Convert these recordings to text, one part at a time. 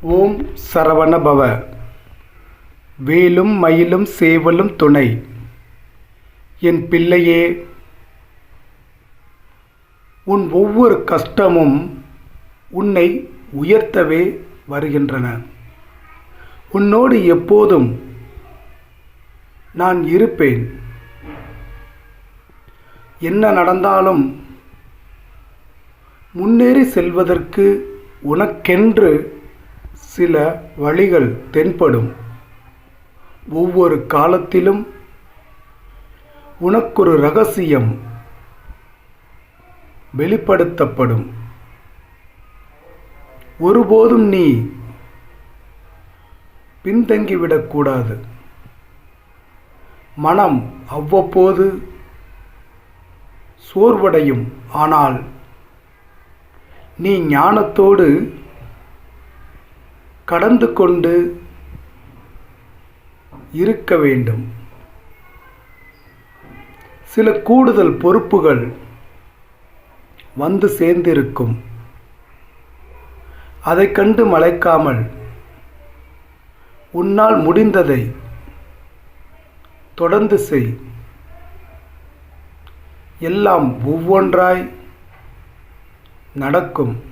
ஓம் சரவண பவ. வேலும் மயிலும் சேவலும் துணை. என் பிள்ளையே, உன் ஒவ்வொரு கஷ்டமும் உன்னை உயர்த்தவே வருகின்றன. உன்னோடு எப்போதும் நான் இருப்பேன். என்ன நடந்தாலும் முன்னேறி செல்வதற்கு உனக்கென்று சில வழிகள் தென்படும். ஒவ்வொரு காலத்திலும் உனக்கொரு ரகசியம் வெளிப்படுத்தப்படும். ஒருபோதும் நீ பின்தங்கிவிடக்கூடாது. மனம் அவ்வப்போது சோர்வடையும். ஆனால் நீ ஞானத்தோடு கடந்து கொண்டு இருக்க வேண்டும். சில கூடுதல் பொறுப்புகள் வந்து சேர்ந்திருக்கும். அதை கண்டு மலைக்காமல் உன்னால் முடிந்ததை தொடர்ந்து செய். எல்லாம் ஒவ்வொன்றாய் நடக்கும்.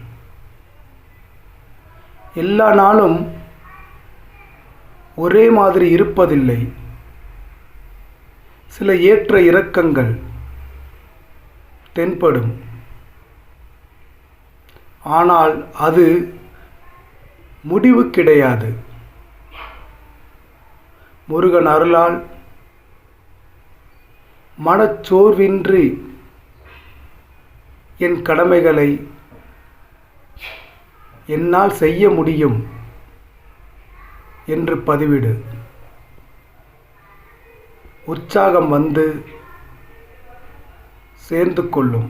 எல்லா நாளும் ஒரே மாதிரி இருப்பதில்லை. சில ஏற்ற இறக்கங்கள் தென்படும். ஆனால் அது முடிவு கிடையாது. முருகன் அருளால் மனச்சோர்வின்றி என் கடமைகளை என்னால் செய்ய முடியும் என்று பதிவிடு. உற்சாகம் வந்து சேர்ந்து கொள்ளும்.